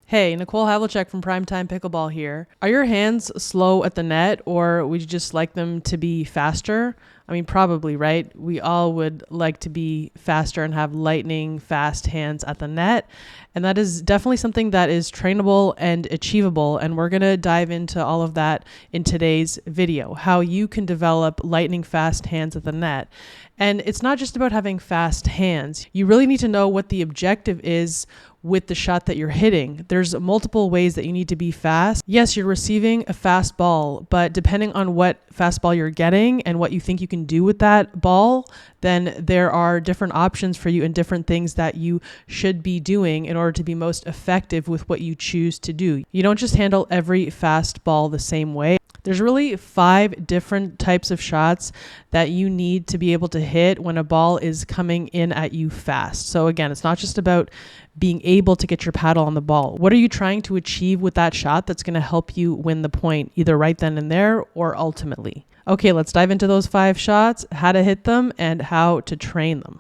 Hey, Nicole Havlicek from Primetime Pickleball here. Are your hands slow at the net, or would you just like them to be faster? I mean, probably, right? We all would like to be faster and have lightning fast hands at the net. And that is definitely something that is trainable and achievable. And we're going to dive into all of that in today's video, how you can develop lightning fast hands at the net. And it's not just about having fast hands. You really need to know what the objective is with the shot that you're hitting. There's multiple ways that you need to be fast. Yes, you're receiving a fast ball, but depending on what fast ball you're getting and what you think you can do with that ball, then there are different options for you and different things that you should be doing in order to be most effective with what you choose to do. You don't just handle every fast ball the same way. There's really 5 different types of shots that you need to be able to hit when a ball is coming in at you fast. So again, it's not just about being able to get your paddle on the ball. What are you trying to achieve with that shot that's going to help you win the point, either right then and there or ultimately? Okay, let's dive into those 5 shots, how to hit them, and how to train them.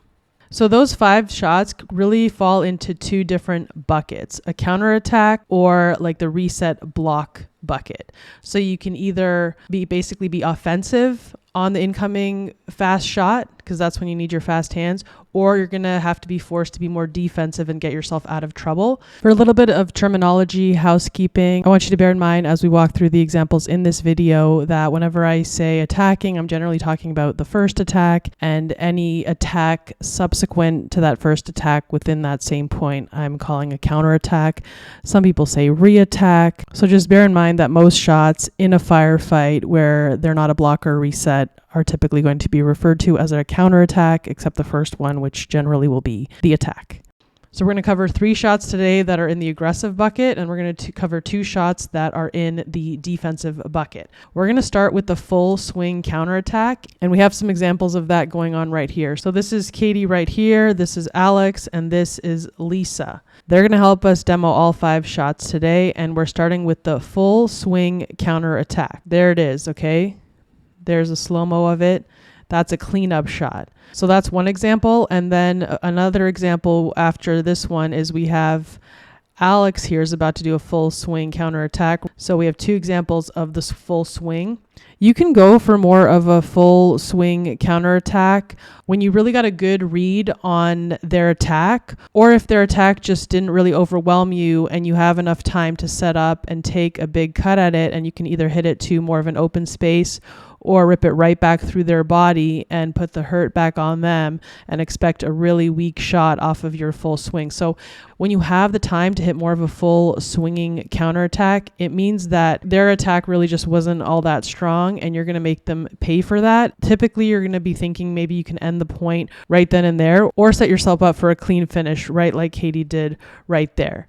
So those 5 shots really fall into 2 different buckets, a counterattack or like the reset block bucket. So you can either basically be offensive on the incoming fast shot, because that's when you need your fast hands, or you're going to have to be forced to be more defensive and get yourself out of trouble. For a little bit of terminology, housekeeping, I want you to bear in mind as we walk through the examples in this video that whenever I say attacking, I'm generally talking about the first attack, and any attack subsequent to that first attack within that same point, I'm calling a counterattack. Some people say re-attack. So just bear in mind that most shots in a firefight where they're not a block or a reset are typically going to be referred to as a counterattack, except the first one, which generally will be the attack. So we're going to cover 3 shots today that are in the aggressive bucket, and we're going to cover 2 shots that are in the defensive bucket. We're going to start with the full swing counterattack, and we have some examples of that going on right here. So this is Katie right here, this is Alex, and this is Lisa. They're going to help us demo all 5 shots today, and we're starting with the full swing counterattack. There it is, okay? There's a slow-mo of it. That's a cleanup shot. So that's one example. And then another example after this one is we have Alex here is about to do a full swing counterattack. So we have 2 examples of this full swing. You can go for more of a full swing counterattack when you really got a good read on their attack, or if their attack just didn't really overwhelm you and you have enough time to set up and take a big cut at it, and you can either hit it to more of an open space or rip it right back through their body and put the hurt back on them and expect a really weak shot off of your full swing. So when you have the time to hit more of a full swinging counterattack, it means that their attack really just wasn't all that strong, and you're going to make them pay for that. Typically, you're going to be thinking maybe you can end the point right then and there, or set yourself up for a clean finish, right like Katie did right there.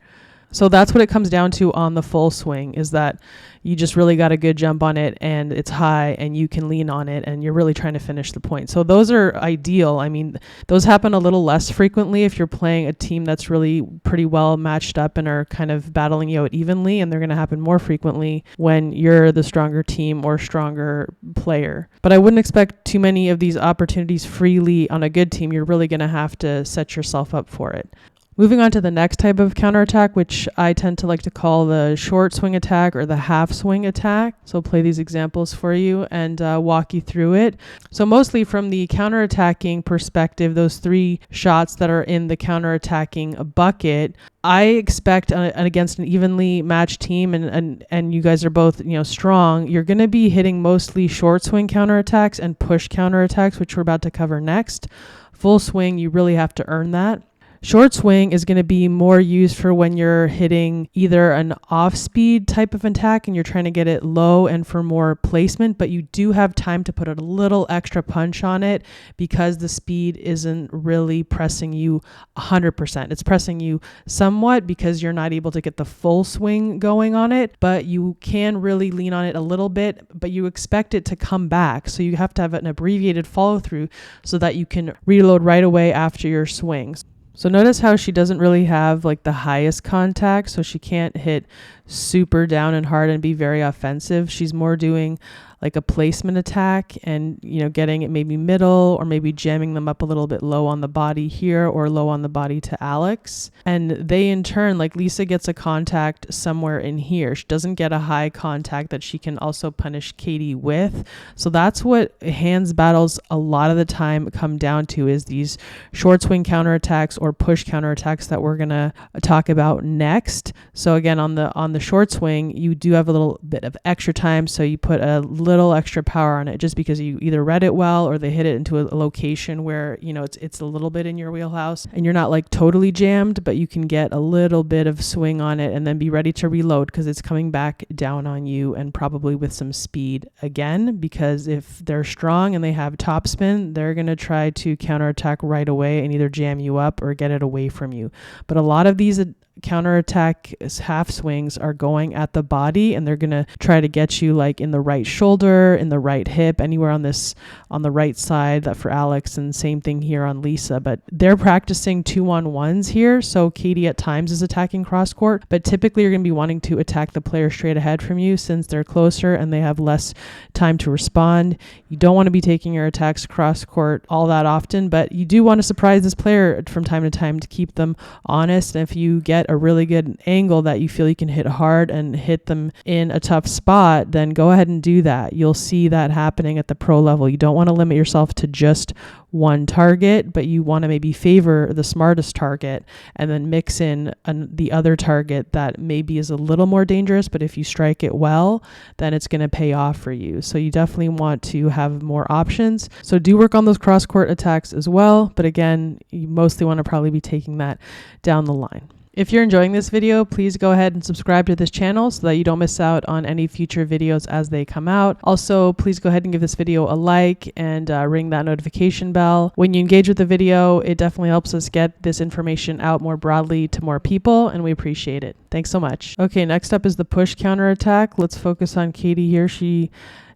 So that's what it comes down to on the full swing, is that you just really got a good jump on it and it's high and you can lean on it and you're really trying to finish the point. So those are ideal. I mean, those happen a little less frequently if you're playing a team that's really pretty well matched up and are kind of battling you out evenly, and they're going to happen more frequently when you're the stronger team or stronger player. But I wouldn't expect too many of these opportunities freely on a good team. You're really going to have to set yourself up for it. Moving on to the next type of counterattack, which I tend to like to call the short swing attack or the half swing attack. So I'll play these examples for you and walk you through it. So mostly from the counterattacking perspective, those 3 shots that are in the counterattacking bucket, I expect against an evenly matched team, and you guys are both strong, you're going to be hitting mostly short swing counterattacks and push counterattacks, which we're about to cover next. Full swing, you really have to earn that. Short swing is going to be more used for when you're hitting either an off-speed type of attack and you're trying to get it low and for more placement, but you do have time to put a little extra punch on it because the speed isn't really pressing you 100%. It's pressing you somewhat because you're not able to get the full swing going on it, but you can really lean on it a little bit, but you expect it to come back. So you have to have an abbreviated follow-through so that you can reload right away after your swings. So notice how she doesn't really have like the highest contact, so she can't hit super down and hard and be very offensive. She's more doing like a placement attack and, getting it maybe middle or maybe jamming them up a little bit low on the body here or low on the body to Alex. And they in turn, like Lisa gets a contact somewhere in here. She doesn't get a high contact that she can also punish Katie with. So that's what hands battles a lot of the time come down to, is these short swing counterattacks or push counterattacks that we're going to talk about next. So again, on the short swing, you do have a little bit of extra time. So you put a little extra power on it just because you either read it well or they hit it into a location where, it's a little bit in your wheelhouse and you're not like totally jammed, but you can get a little bit of swing on it and then be ready to reload because it's coming back down on you, and probably with some speed again, because if they're strong and they have topspin, they're going to try to counterattack right away and either jam you up or get it away from you. But a lot of these counterattack half swings are going at the body, and they're going to try to get you like in the right shoulder, in the right hip, anywhere on the right side. That for Alex, and same thing here on Lisa. But they're practicing 2-on-1s here, so Katie at times is attacking cross court, but typically you're going to be wanting to attack the player straight ahead from you since they're closer and they have less time to respond. You don't want to be taking your attacks cross court all that often, but you do want to surprise this player from time to time to keep them honest. And if you get a really good angle that you feel you can hit hard and hit them in a tough spot, then go ahead and do that. You'll see that happening at the pro level. You don't want to limit yourself to just one target, but you want to maybe favor the smartest target and then mix in the other target that maybe is a little more dangerous, but if you strike it well, then it's going to pay off for you. So you definitely want to have more options. So do work on those cross court attacks as well. But again, you mostly want to probably be taking that down the line. If you're enjoying this video, please go ahead and subscribe to this channel so that you don't miss out on any future videos as they come out. Also, please go ahead and give this video a like and ring that notification bell. When you engage with the video, it definitely helps us get this information out more broadly to more people, and we appreciate it. Thanks so much. Okay, next up is the push counterattack. Let's focus on Katie here. She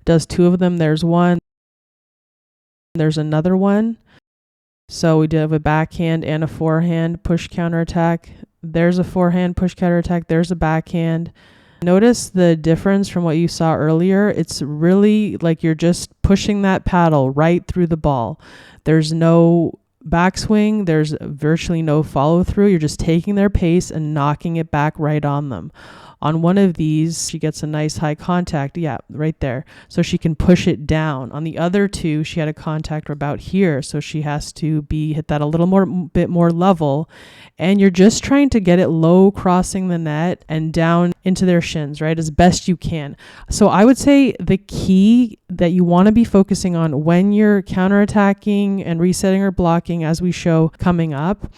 does 2 of them. There's one. There's another one. So we do have a backhand and a forehand push counterattack. There's a forehand push counterattack. There's a backhand. Notice the difference from what you saw earlier. It's really like you're just pushing that paddle right through the ball. There's no backswing. There's virtually no follow through. You're just taking their pace and knocking it back right on them. On one of these, she gets a nice high contact. Yeah, right there. So she can push it down. On the other 2, she had a contact about here. So she has to hit that a little bit more level. And you're just trying to get it low crossing the net and down into their shins, right? As best you can. So I would say the key that you want to be focusing on when you're counterattacking and resetting or blocking, as we show coming up,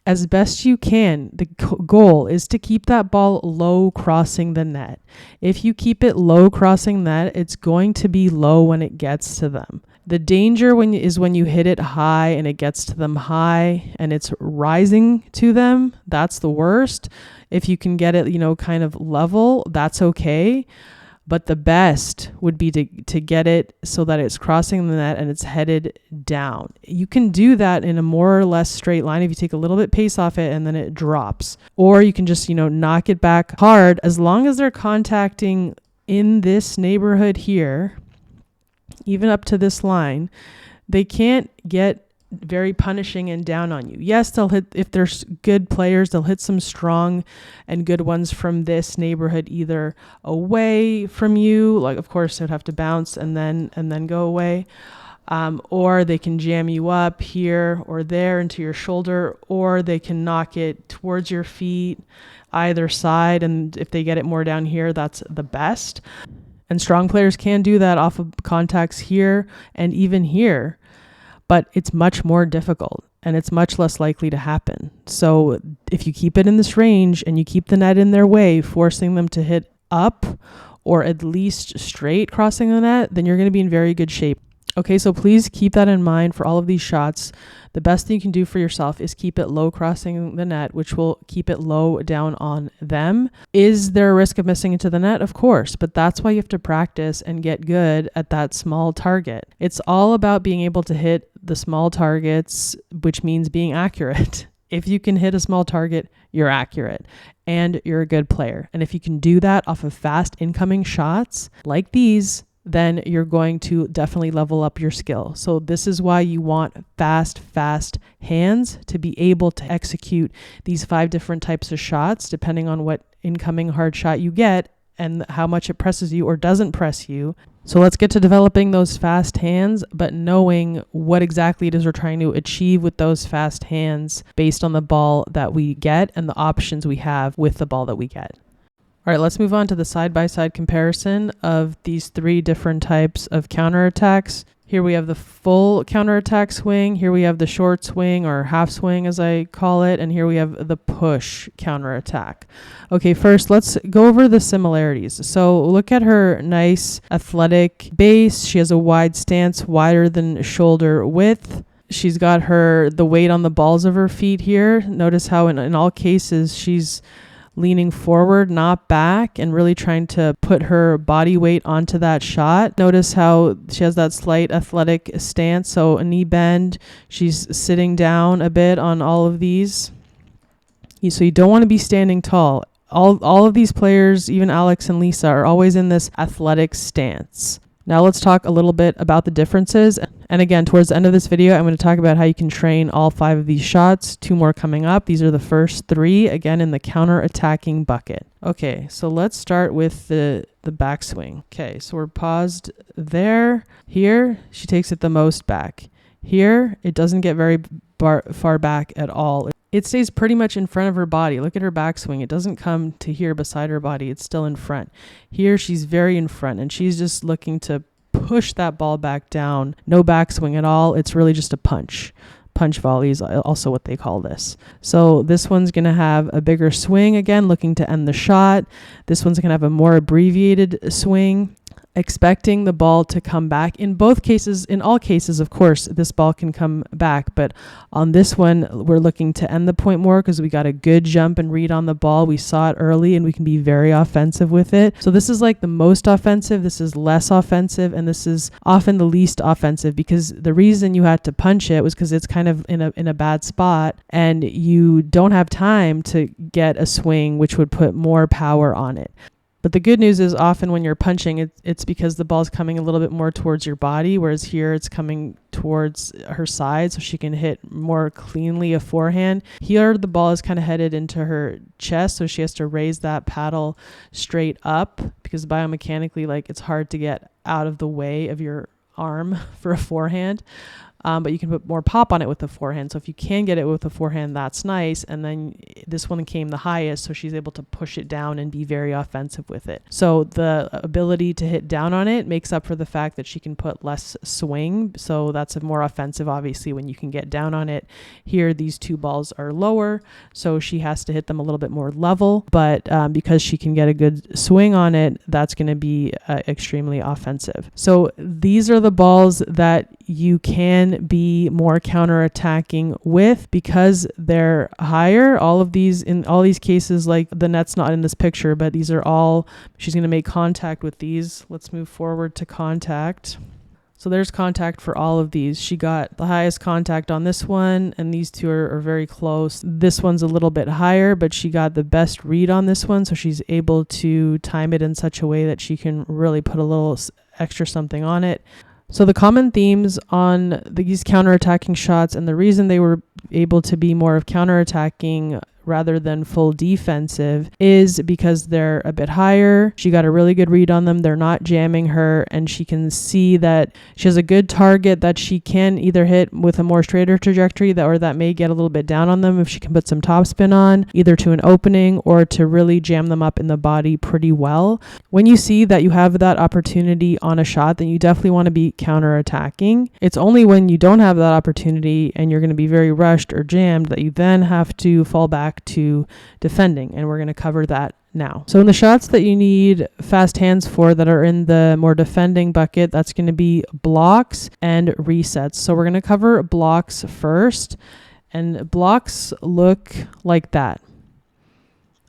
as best you can, the goal is to keep that ball low crossing the net. If you keep it low crossing net, it's going to be low when it gets to them. The danger is when you hit it high and it gets to them high and it's rising to them. That's the worst. If you can get it, kind of level, that's okay. But the best would be to get it so that it's crossing the net and it's headed down. You can do that in a more or less straight line if you take a little bit pace off it and then it drops. Or you can just, knock it back hard. As long as they're contacting in this neighborhood here, even up to this line, they can't get very punishing and down on you. Yes, they'll hit, if there's good players, they'll hit some strong and good ones from this neighborhood, either away from you, like of course they'd have to bounce and then go away, or they can jam you up here or there into your shoulder, or they can knock it towards your feet either side, and if they get it more down here, that's the best. And strong players can do that off of contacts here and even here. But it's much more difficult and it's much less likely to happen. So if you keep it in this range and you keep the net in their way, forcing them to hit up or at least straight crossing the net, then you're going to be in very good shape. Okay, so please keep that in mind for all of these shots. The best thing you can do for yourself is keep it low crossing the net, which will keep it low down on them. Is there a risk of missing into the net? Of course, but that's why you have to practice and get good at that small target. It's all about being able to hit the small targets, which means being accurate. If you can hit a small target, you're accurate and you're a good player. And if you can do that off of fast incoming shots like these, then you're going to definitely level up your skill. So this is why you want fast hands to be able to execute these 5 different types of shots, depending on what incoming hard shot you get and how much it presses you or doesn't press you. So let's get to developing those fast hands, but knowing what exactly it is we're trying to achieve with those fast hands based on the ball that we get and the options we have with the ball that we get. All right, let's move on to the side-by-side comparison of these 3 different types of counterattacks. Here we have the full counterattack swing. Here we have the short swing or half swing as I call it. And here we have the push counterattack. Okay, first let's go over the similarities. So look at her nice athletic base. She has a wide stance, wider than shoulder width. She's got the weight on the balls of her feet here. Notice how in all cases she's leaning forward, not back, and really trying to put her body weight onto that shot. Notice how she has that slight athletic stance, so a knee bend. She's sitting down a bit on all of these. So you don't want to be standing tall. All of these players, even Alex and Lisa, are always in this athletic stance. Now let's talk a little bit about the differences. And again, towards the end of this video, I'm going to talk about how you can train all 5 of these shots. 2 more coming up. These are the first 3, again, in the counter-attacking bucket. Okay, so let's start with the backswing. Okay, so we're paused there. Here, she takes it the most back. Here, it doesn't get very far back at all. It stays pretty much in front of her body. Look at her backswing. It doesn't come to here beside her body. It's still in front. Here, she's very in front, and she's just looking to push that ball back down. No backswing at all. It's really just a punch. Punch volley is also what they call this. So this one's going to have a bigger swing, again, looking to end the shot. This one's going to have a more abbreviated swing, expecting the ball to come back. In both cases, in all cases, of course, this ball can come back. But on this one, we're looking to end the point more because we got a good jump and read on the ball. We saw it early and we can be very offensive with it. So this is like the most offensive. This is less offensive. And this is often the least offensive because the reason you had to punch it was because it's kind of in a bad spot and you don't have time to get a swing which would put more power on it. But the good news is often when you're punching, it's because the ball's coming a little bit more towards your body, whereas here it's coming towards her side so she can hit more cleanly a forehand. Here the ball is kind of headed into her chest, so she has to raise that paddle straight up because biomechanically, like, it's hard to get out of the way of your arm for a forehand. But you can put more pop on it with the forehand. So if you can get it with the forehand, that's nice. And then this one came the highest, so she's able to push it down and be very offensive with it. So the ability to hit down on it makes up for the fact that she can put less swing. So that's a more offensive, obviously, when you can get down on it. Here, these 2 balls are lower, so she has to hit them a little bit more level. But because she can get a good swing on it, that's going to be extremely offensive. So these are the balls that you can be more counterattacking with because they're higher. In all these cases, like the net's not in this picture, but these are all, she's going to make contact with these. Let's move forward to contact. So there's contact for all of these. She got the highest contact on this one, and these 2 are very close. This one's a little bit higher, but she got the best read on this one, so she's able to time it in such a way that she can really put a little extra something on it. So the common themes on these counterattacking shots and the reason they were able to be more of counterattacking rather than full defensive is because they're a bit higher. She got a really good read on them. They're not jamming her, and she can see that she has a good target that she can either hit with a more straighter trajectory that may get a little bit down on them if she can put some topspin on, either to an opening or to really jam them up in the body pretty well. When you see that you have that opportunity on a shot, then you definitely want to be counterattacking. It's only when you don't have that opportunity and you're going to be very rushed or jammed that you then have to fall back to defending, and we're going to cover that now. So in the shots that you need fast hands for that are in the more defending bucket, that's going to be blocks and resets. So we're going to cover blocks first, and blocks look like that.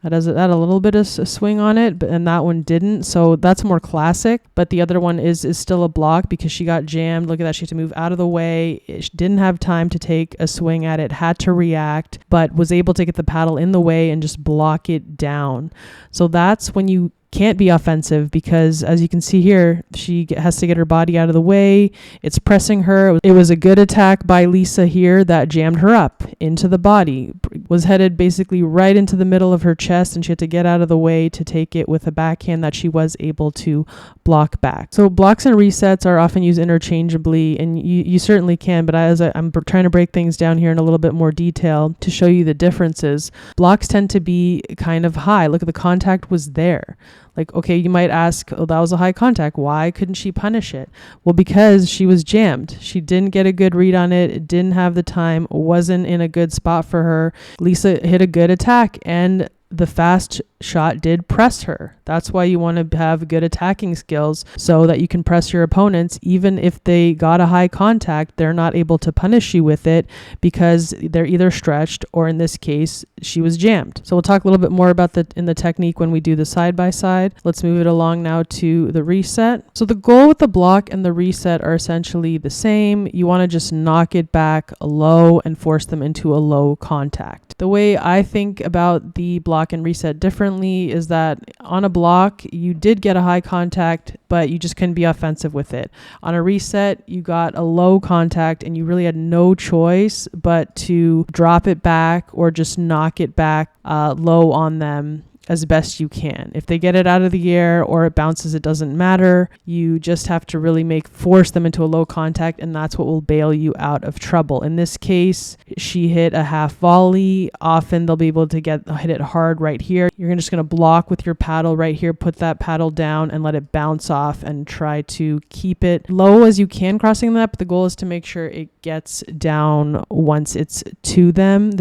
That has a little bit of a swing on it, and that one didn't. So that's more classic, but the other one is still a block because she got jammed. Look at that. She had to move out of the way. She didn't have time to take a swing at it, had to react, but was able to get the paddle in the way and just block it down. So that's when you can't be offensive because, as you can see here, she has to get her body out of the way. It's pressing her. It was a good attack by Lisa here that jammed her up into the body, was headed basically right into the middle of her chest, and she had to get out of the way to take it with a backhand that she was able to block back. So blocks and resets are often used interchangeably, and you certainly can, but as I'm trying to break things down here in a little bit more detail to show you the differences, blocks tend to be kind of high. Look, the contact was there. Like, okay, you might ask, oh, that was a high contact. Why couldn't she punish it? Well, because she was jammed. She didn't get a good read on it. Didn't have the time. Wasn't in a good spot for her. Lisa hit a good attack, and the fast shot did press her. That's why you want to have good attacking skills so that you can press your opponents. Even if they got a high contact, they're not able to punish you with it because they're either stretched or, in this case, she was jammed. So we'll talk a little bit more about in the technique when we do the side by side. Let's move it along now to the reset. So the goal with the block and the reset are essentially the same. You want to just knock it back low and force them into a low contact. The way I think about the block and reset differently is that on a block, you did get a high contact, but you just couldn't be offensive with it. On a reset, you got a low contact and you really had no choice but to drop it back or just knock it back low on them as best you can. If they get it out of the air or it bounces, it doesn't matter. You just have to really force them into a low contact, and that's what will bail you out of trouble. In this case, she hit a half volley. Often they'll be able to hit it hard right here. You're just going to block with your paddle right here, put that paddle down and let it bounce off and try to keep it low as you can crossing the net, but the goal is to make sure it gets down once it's to them.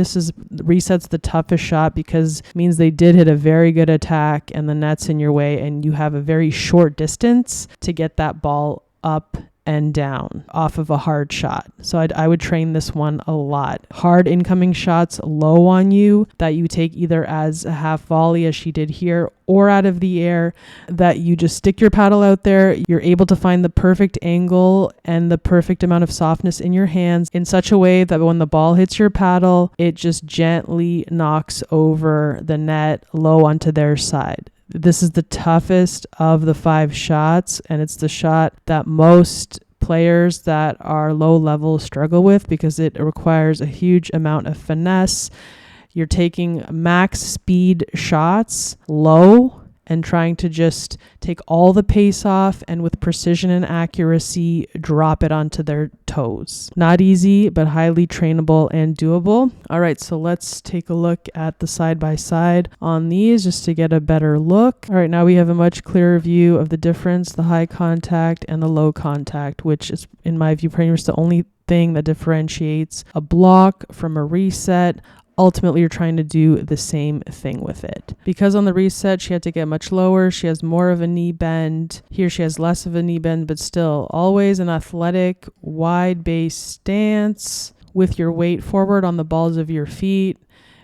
Reset's the toughest shot because it means they did hit a very good attack and the net's in your way, and you have a very short distance to get that ball up and down off of a hard shot. So I would train this one a lot. Hard incoming shots low on you that you take either as a half volley, as she did here, or out of the air, that you just stick your paddle out there. You're able to find the perfect angle and the perfect amount of softness in your hands in such a way that when the ball hits your paddle, it just gently knocks over the net low onto their side. This is the toughest of the 5 shots, and it's the shot that most players that are low level struggle with because it requires a huge amount of finesse. You're taking max speed shots low and trying to just take all the pace off and with precision and accuracy drop it onto their toes. Not easy, but highly trainable and doable. All right, so let's take a look at the side by side on these just to get a better look. All right, now we have a much clearer view of the difference, the high contact and the low contact, which is, in my view, pretty much the only thing that differentiates a block from a reset. Ultimately, you're trying to do the same thing with it. Because on the reset, she had to get much lower. She has more of a knee bend. Here, she has less of a knee bend, but still always an athletic, wide base stance with your weight forward on the balls of your feet.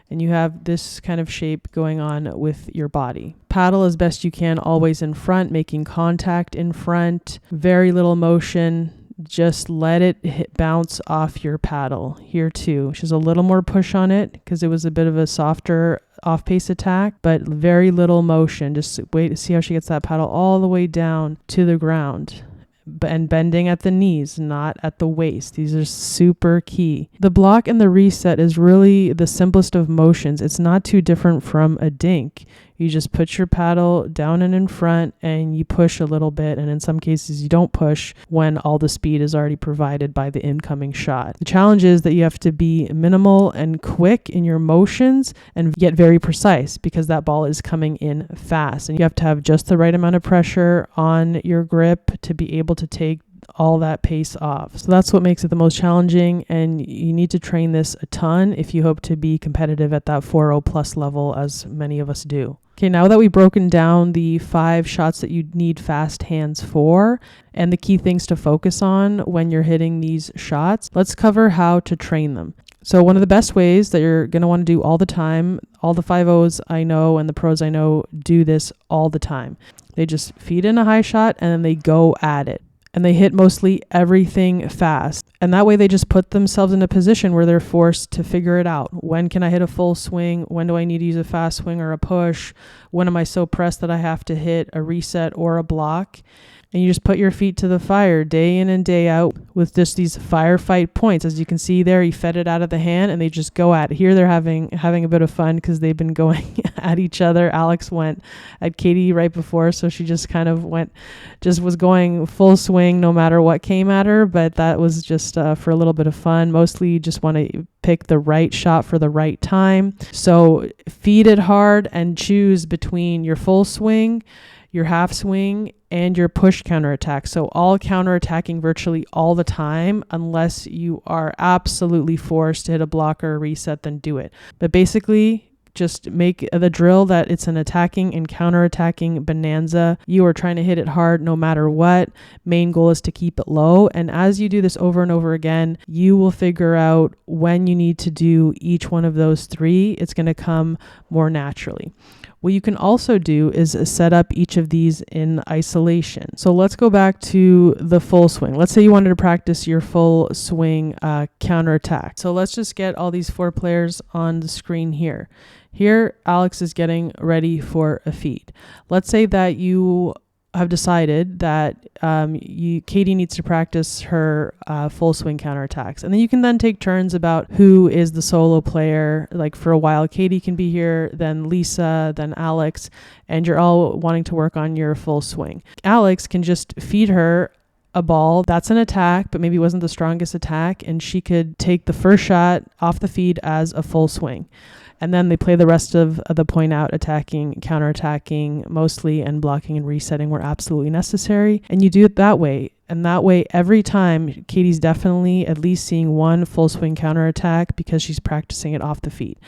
And you have this kind of shape going on with your body. Paddle as best you can, always in front, making contact in front. Very little motion. Just let it bounce off your paddle. Here too, she has a little more push on it because it was a bit of a softer off-pace attack, but very little motion. Just wait to see how she gets that paddle all the way down to the ground. And bending at the knees, not at the waist. These are super key. The block and the reset is really the simplest of motions. It's not too different from a dink. You just put your paddle down and in front and you push a little bit. And in some cases you don't push when all the speed is already provided by the incoming shot. The challenge is that you have to be minimal and quick in your motions and get very precise because that ball is coming in fast. And you have to have just the right amount of pressure on your grip to be able to take all that pace off. So that's what makes it the most challenging, and you need to train this a ton if you hope to be competitive at that 4.0 plus level, as many of us do. Okay, now that we've broken down the 5 shots that you need fast hands for and the key things to focus on when you're hitting these shots, let's cover how to train them. So one of the best ways that you're going to want to do all the time, all the 5.0s I know and the pros I know do this all the time. They just feed in a high shot and then they go at it. and they hit mostly everything fast. And that way they just put themselves in a position where they're forced to figure it out. When can I hit a full swing? When do I need to use a fast swing or a push? When am I so pressed that I have to hit a reset or a block? And you just put your feet to the fire day in and day out with just these firefight points. As you can see there, he fed it out of the hand and they just go at it. Here they're having a bit of fun because they've been going at each other. Alex went at Katie right before, so she just kind of was going full swing no matter what came at her. But that was just for a little bit of fun. Mostly you just want to pick the right shot for the right time. So feed it hard and choose between your full swing, your half swing, and your push counterattack. So all counterattacking virtually all the time, unless you are absolutely forced to hit a block or a reset, then do it. But basically, just make the drill that it's an attacking and counterattacking bonanza. You are trying to hit it hard no matter what. Main goal is to keep it low. And as you do this over and over again, you will figure out when you need to do each one of those three. It's going to come more naturally. What you can also do is set up each of these in isolation. So let's go back to the full swing. Let's say you wanted to practice your full swing counterattack. So let's just get all these 4 players on the screen here. Here, Alex is getting ready for a feed. Let's say that you have decided that Katie needs to practice her full swing counterattacks. And then you can then take turns about who is the solo player. Like for a while, Katie can be here, then Lisa, then Alex, and you're all wanting to work on your full swing. Alex can just feed her a ball that's an attack, but maybe wasn't the strongest attack, and she could take the first shot off the feed as a full swing. And then they play the rest of the point out, attacking, counterattacking mostly, and blocking and resetting where absolutely necessary. And you do it that way. And that way, every time, Katie's definitely at least seeing one full swing counterattack because she's practicing it off the feet.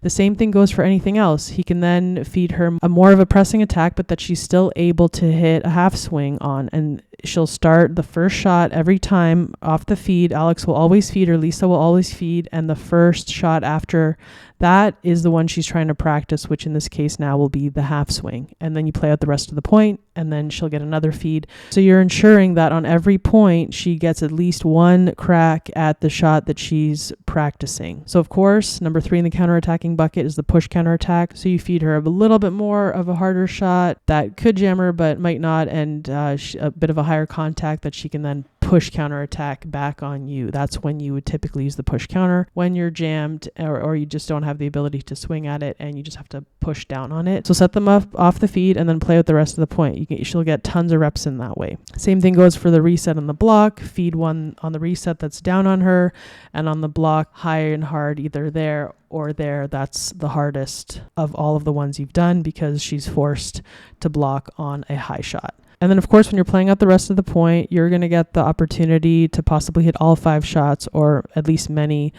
The same thing goes for anything else. He can then feed her a more of a pressing attack, but that she's still able to hit a half swing on. And she'll start the first shot every time off the feed. Alex will always feed her. Lisa will always feed. And the first shot after that is the one she's trying to practice, which in this case now will be the half swing. And then you play out the rest of the point, and then she'll get another feed. So you're ensuring that on every point, she gets at least one crack at the shot that she's practicing. So of course, number 3 in the counterattacking bucket is the push counterattack. So you feed her a little bit more of a harder shot that could jam her, but might not, and a bit of a higher contact that she can then push counterattack back on you. That's when you would typically use the push counter, when you're jammed or you just don't have the ability to swing at it and you just have to push down on it. So set them up off the feed and then play with the rest of the point. She'll get tons of reps in that way. Same thing goes for the reset on the block. Feed one on the reset that's down on her, and on the block high and hard, either there or there. That's the hardest of all of the ones you've done because she's forced to block on a high shot. And then, of course, when you're playing out the rest of the point, you're going to get the opportunity to possibly hit all 5 shots, or at least many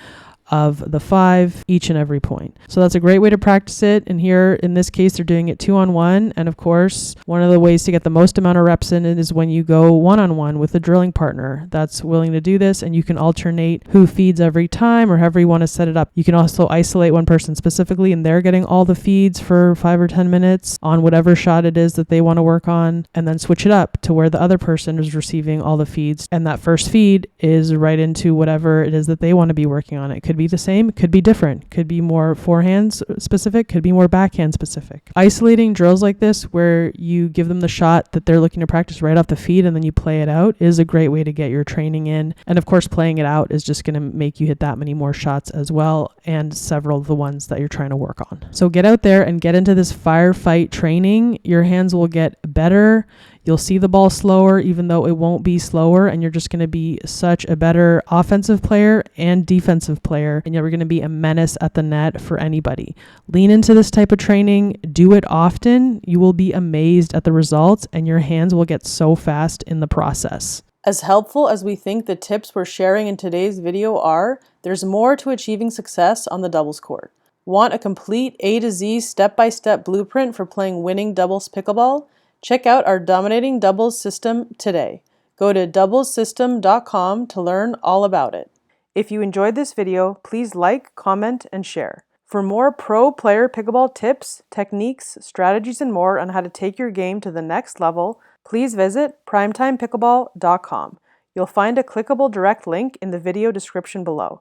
of the 5 each and every point. So that's a great way to practice it. And here in this case, they're doing it 2-on-1. And of course, one of the ways to get the most amount of reps in it is when you go 1-on-1 with a drilling partner that's willing to do this. And you can alternate who feeds every time or however you want to set it up. You can also isolate one person specifically and they're getting all the feeds for 5 or 10 minutes on whatever shot it is that they want to work on, and then switch it up to where the other person is receiving all the feeds. And that first feed is right into whatever it is that they want to be working on. It could be the same, could be different, could be more forehand specific, could be more backhand specific. Isolating drills like this where you give them the shot that they're looking to practice right off the feed and then you play it out is a great way to get your training in. And of course, playing it out is just going to make you hit that many more shots as well, and several of the ones that you're trying to work on. So get out there and get into this firefight training. Your hands will get better. You'll see the ball slower, even though it won't be slower, and you're just going to be such a better offensive player and defensive player, and you're going to be a menace at the net for anybody. Lean into this type of training. Do it often. You will be amazed at the results, and your hands will get so fast in the process. As helpful as we think the tips we're sharing in today's video are, there's more to achieving success on the doubles court. Want a complete A to Z step-by-step blueprint for playing winning doubles pickleball? Check out our dominating doubles system today. Go to doublesystem.com to learn all about it. If you enjoyed this video, please like, comment, and share. For more pro player pickleball tips, techniques, strategies, and more on how to take your game to the next level, please visit primetimepickleball.com. You'll find a clickable direct link in the video description below.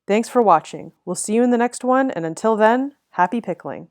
Thanks for watching. We'll see you in the next one, and until then, happy pickling.